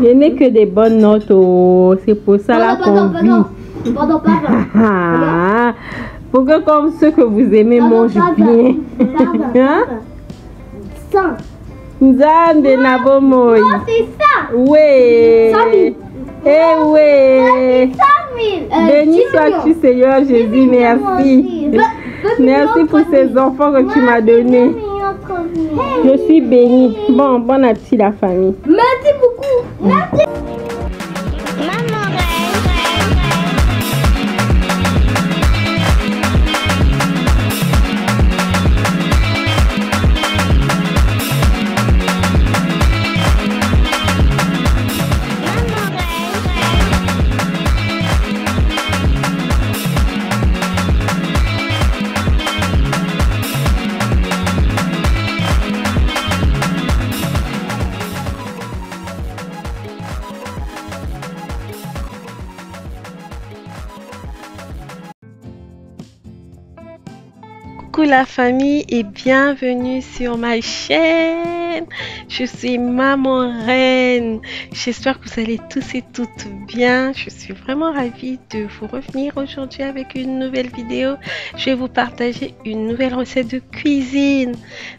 Je n'ai que des bonnes notes. Oh. C'est pour ça là qu'on vit. Pour que comme ceux que vous aimez mangent bien. Hein? Nzambe na bomoyi. C'est ça. Oui. 100 000. Eh oui. 100 000. Béni sois-tu Seigneur Jésus, merci. Merci pour ces enfants que tu m'as donnés. Je suis bénie. Bon appétit la famille. Merci beaucoup. Merci. Coucou la famille et bienvenue sur ma chaîne. Je suis Maman Reine. J'espère que vous allez tous et toutes bien. Je suis vraiment ravie de vous revenir aujourd'hui avec une nouvelle vidéo. Je vais vous partager une nouvelle recette de cuisine.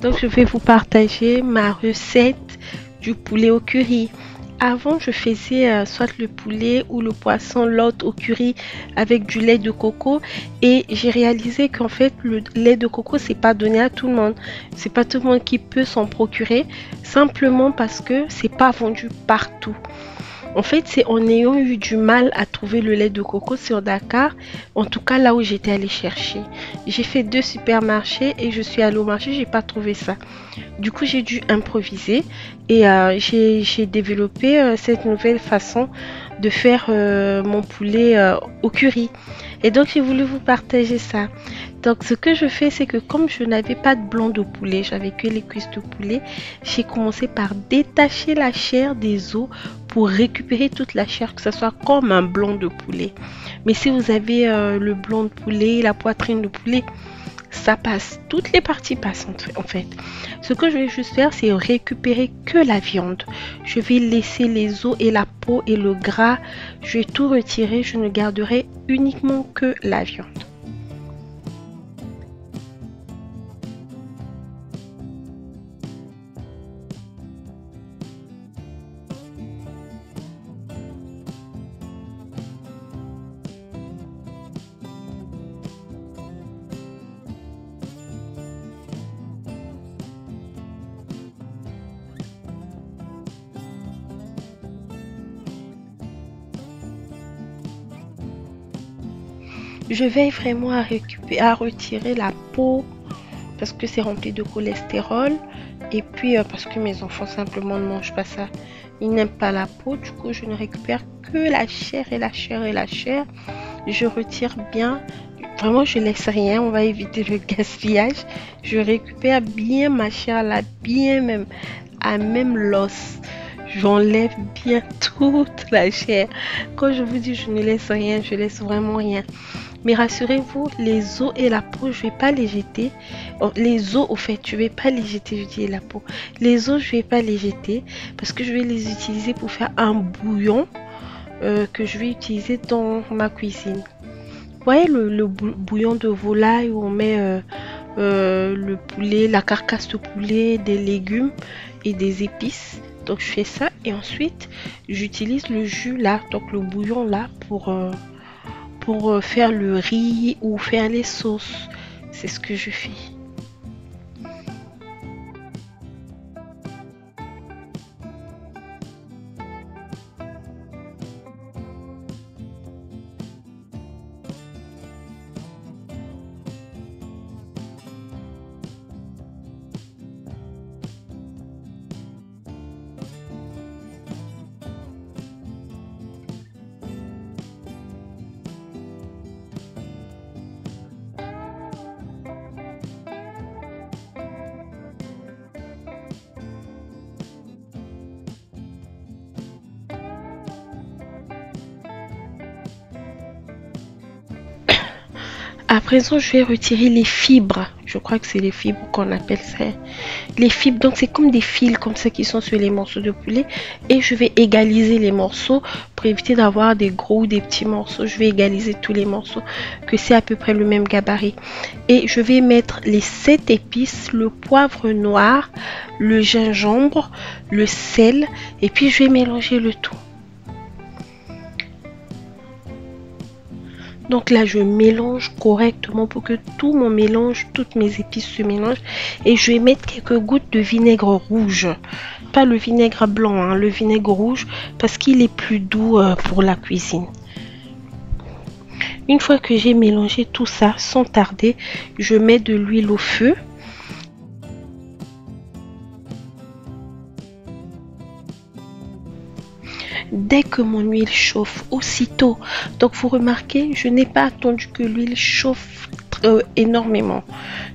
Donc je vais vous partager ma recette du poulet au curry. Avant, je faisais soit le poulet ou le poisson l'autre au curry avec du lait de coco et j'ai réalisé qu'en fait le lait de coco c'est pas donné à tout le monde. C'est pas tout le monde qui peut s'en procurer simplement parce que c'est pas vendu partout. En fait, c'est en ayant eu du mal à trouver le lait de coco sur Dakar, en tout cas là où j'étais allée chercher. J'ai fait 2 supermarchés et je suis allée au marché, j'ai pas trouvé ça. Du coup, j'ai dû improviser et j'ai développé cette nouvelle façon de faire mon poulet au curry. Et donc, j'ai voulu vous partager ça. Donc, ce que je fais, c'est que comme je n'avais pas de blanc de poulet, j'avais que les cuisses de poulet, j'ai commencé par détacher la chair des os pour récupérer toute la chair, que ce soit comme un blanc de poulet. Mais si vous avez le blanc de poulet, la poitrine de poulet, ça passe, toutes les parties passent en fait. Ce que je vais juste faire, c'est récupérer que la viande. Je vais laisser les os et la peau et le gras. Je vais tout retirer, je ne garderai uniquement que la viande. Je veille vraiment à retirer la peau parce que c'est rempli de cholestérol et puis parce que mes enfants simplement ne mangent pas ça. Ils n'aiment pas la peau, du coup je ne récupère que la chair et la chair et la chair. Je retire bien, vraiment je laisse rien, on va éviter le gaspillage. Je récupère bien ma chair là, bien même, à même l'os. J'enlève bien toute la chair. Quand je vous dis je ne laisse rien, je laisse vraiment rien. Mais rassurez-vous, les os et la peau, je vais pas les jeter. Oh, les os, au fait, je vais pas les jeter, je dis la peau. Les os, je vais pas les jeter parce que je vais les utiliser pour faire un bouillon que je vais utiliser dans ma cuisine. Vous voyez le bouillon de volaille où on met le poulet, la carcasse de poulet, des légumes et des épices. Donc je fais ça et ensuite j'utilise le jus là, donc le bouillon là pour faire le riz ou faire les sauces. C'est ce que je fais. À présent, je vais retirer les fibres. Je crois que c'est les fibres qu'on appelle ça. les fibres. Donc c'est comme des fils comme ça qui sont sur les morceaux de poulet. Et je vais égaliser les morceaux pour éviter d'avoir des gros ou des petits morceaux. Je vais égaliser tous les morceaux, que c'est à peu près le même gabarit. Et je vais mettre les 7 épices, le poivre noir, le gingembre, le sel. Et puis je vais mélanger le tout. Donc là, je mélange correctement pour que tout mon mélange, toutes mes épices se mélangent. Et je vais mettre quelques gouttes de vinaigre rouge. Pas le vinaigre blanc, hein, le vinaigre rouge, parce qu'il est plus doux pour la cuisine. Une fois que j'ai mélangé tout ça, sans tarder, je mets de l'huile au feu. Dès que mon huile chauffe, aussitôt, donc vous remarquez, je n'ai pas attendu que l'huile chauffe énormément.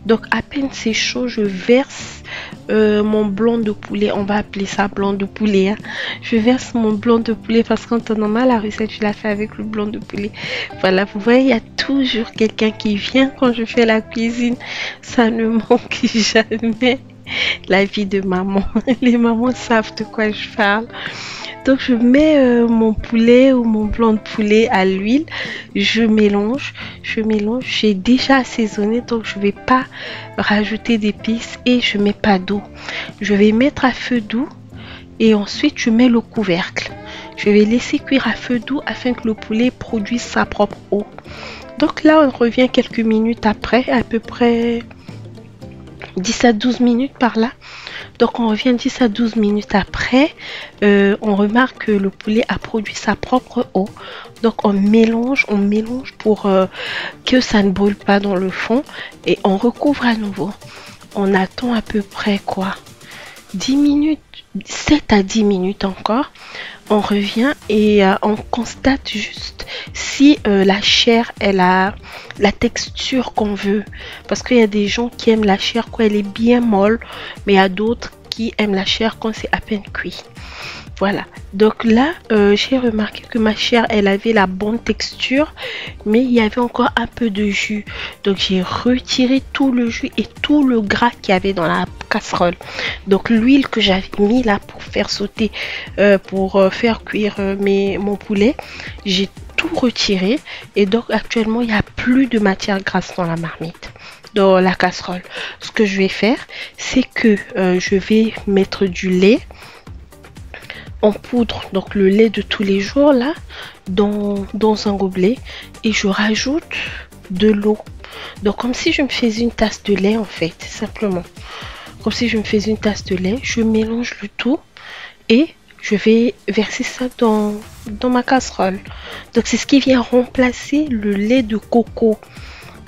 Donc à peine c'est chaud, je verse mon blanc de poulet, on va appeler ça blanc de poulet, hein. Je verse mon blanc de poulet parce qu'en temps normal la recette je la fais avec le blanc de poulet. Voilà, vous voyez, il y a toujours quelqu'un qui vient quand je fais la cuisine, ça ne manque jamais. La vie de maman, les mamans savent de quoi je parle. Donc je mets mon poulet ou mon blanc de poulet à l'huile, je mélange, j'ai déjà assaisonné, donc je vais pas rajouter d'épices et je mets pas d'eau. Je vais mettre à feu doux et ensuite je mets le couvercle. Je vais laisser cuire à feu doux afin que le poulet produise sa propre eau. Donc là on revient quelques minutes après, à peu près 10 à 12 minutes par là. Donc on revient 10 à 12 minutes après, on remarque que le poulet a produit sa propre eau. Donc on mélange pour que ça ne brûle pas dans le fond et on recouvre à nouveau. On attend à peu près quoi, 10 minutes, 7 à 10 minutes encore. On revient et on constate juste si la chair elle a la texture qu'on veut, parce qu'il y a des gens qui aiment la chair quand elle est bien molle, mais il y a d'autres qui aiment la chair quand c'est à peine cuit. Voilà, donc là j'ai remarqué que ma chair elle avait la bonne texture, mais il y avait encore un peu de jus. Donc j'ai retiré tout le jus et tout le gras qu'il y avait dans la casserole. Donc l'huile que j'avais mis là pour faire sauter, pour faire cuire mon poulet, j'ai tout retiré et donc actuellement il n'y a plus de matière grasse dans la marmite, dans la casserole. Ce que je vais faire, c'est que je vais mettre du lait en poudre, donc le lait de tous les jours là, dans un gobelet, et je rajoute de l'eau. Donc comme si je me faisais une tasse de lait en fait, simplement. Comme si je me faisais une tasse de lait, je mélange le tout et je vais verser ça dans ma casserole. Donc c'est ce qui vient remplacer le lait de coco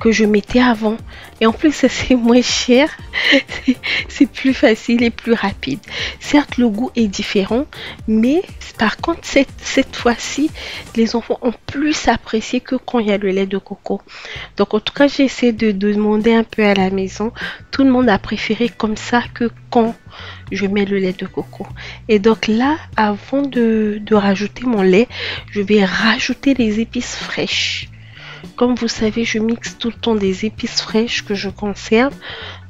que je mettais avant, et en plus c'est moins cher, c'est plus facile et plus rapide. Certes le goût est différent, mais par contre cette fois-ci les enfants ont plus apprécié que quand il y a le lait de coco. Donc en tout cas j'ai essayé de demander un peu à la maison, tout le monde a préféré comme ça que quand je mets le lait de coco. Et donc là, avant de rajouter mon lait, je vais rajouter les épices fraîches. Comme vous savez, je mixe tout le temps des épices fraîches que je conserve.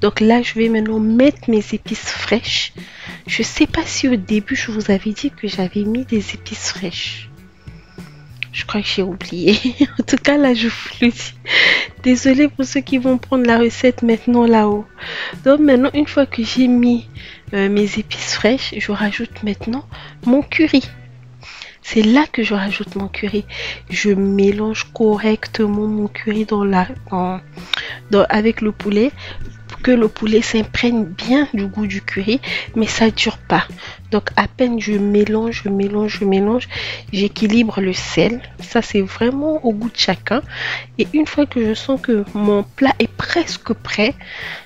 Donc là, je vais maintenant mettre mes épices fraîches. Je ne sais pas si au début, je vous avais dit que j'avais mis des épices fraîches. Je crois que j'ai oublié. En tout cas, là, je vous le dis. Désolée pour ceux qui vont prendre la recette maintenant là-haut. Donc maintenant, une fois que j'ai mis mes épices fraîches, je rajoute maintenant mon curry. C'est là que je rajoute mon curry. Je mélange correctement mon curry avec le poulet, pour que le poulet s'imprègne bien du goût du curry, mais ça ne dure pas. Donc à peine je mélange, j'équilibre le sel. Ça c'est vraiment au goût de chacun. Et une fois que je sens que mon plat est presque prêt,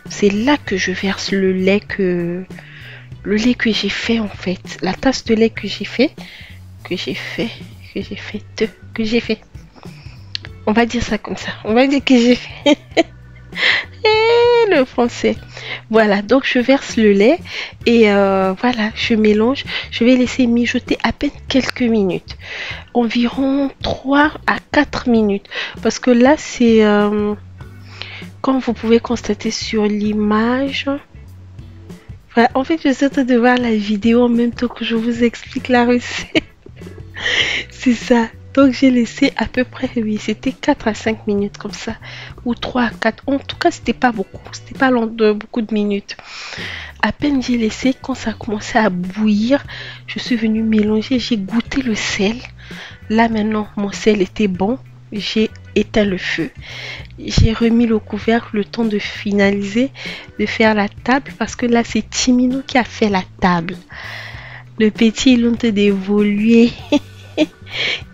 c'est là que je verse le lait que j'ai fait en fait. La tasse de lait que j'ai fait. On va dire ça comme ça. On va dire que j'ai fait. Le français. Voilà, donc je verse le lait et voilà, je mélange. Je vais laisser mijoter à peine quelques minutes. Environ 3 à 4 minutes. Parce que là, c'est... comme vous pouvez constater sur l'image... Ouais, en fait, je suis en train de voir la vidéo en même temps que je vous explique la recette. C'est ça. Donc, j'ai laissé à peu près, oui, c'était 4 à 5 minutes comme ça. Ou 3 à 4. En tout cas, c'était pas beaucoup. C'était pas long de beaucoup de minutes. À peine j'ai laissé, quand ça a commencé à bouillir, je suis venue mélanger. J'ai goûté le sel. Là, maintenant, mon sel était bon. J'ai éteint le feu. J'ai remis le couvercle le temps de finaliser, de faire la table. Parce que là, c'est Timino qui a fait la table. Le petit, il est en train d'évoluer.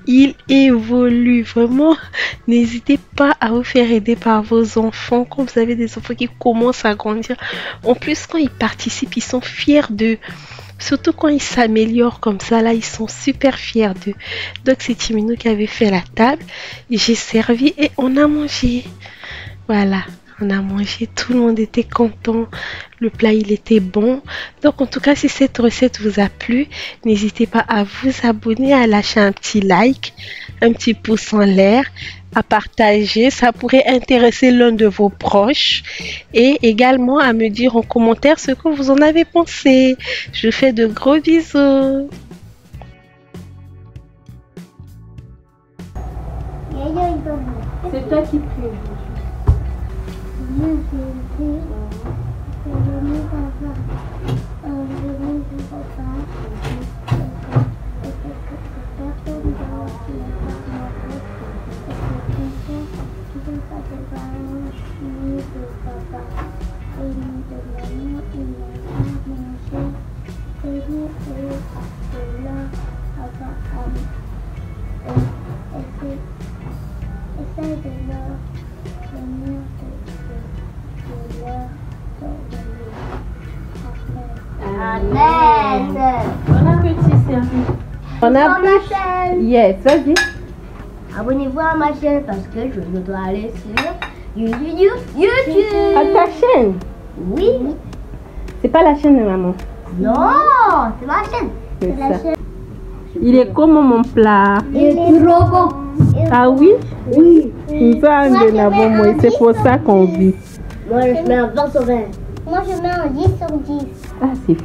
Il évolue vraiment. N'hésitez pas à vous faire aider par vos enfants. Quand vous avez des enfants qui commencent à grandir, en plus quand ils participent, ils sont fiers d'eux. Surtout quand ils s'améliorent comme ça, là ils sont super fiers d'eux. Donc c'est Timino qui avait fait la table. J'ai servi et on a mangé. Voilà. On a mangé, tout le monde était content, le plat il était bon. Donc en tout cas, si cette recette vous a plu, n'hésitez pas à vous abonner, à lâcher un petit like, un petit pouce en l'air, à partager, ça pourrait intéresser l'un de vos proches. Et également à me dire en commentaire ce que vous en avez pensé. Je vous fais de gros bisous. C'est toi qui prie. Bon appétit, Sergi. Bon appétit. Yes, vas-y. Abonnez-vous à ma chaîne parce que je dois aller sur YouTube. À ta chaîne? Oui. C'est pas la chaîne de maman. Non, c'est ma chaîne. C'est la chaîne. Il est comment mon plat? Il est trop bon. Ah oui? Oui. C'est pour ça qu'on vit. Moi, je mets un 20 sur 20. Moi, je mets un 10 sur 10. Ah, c'est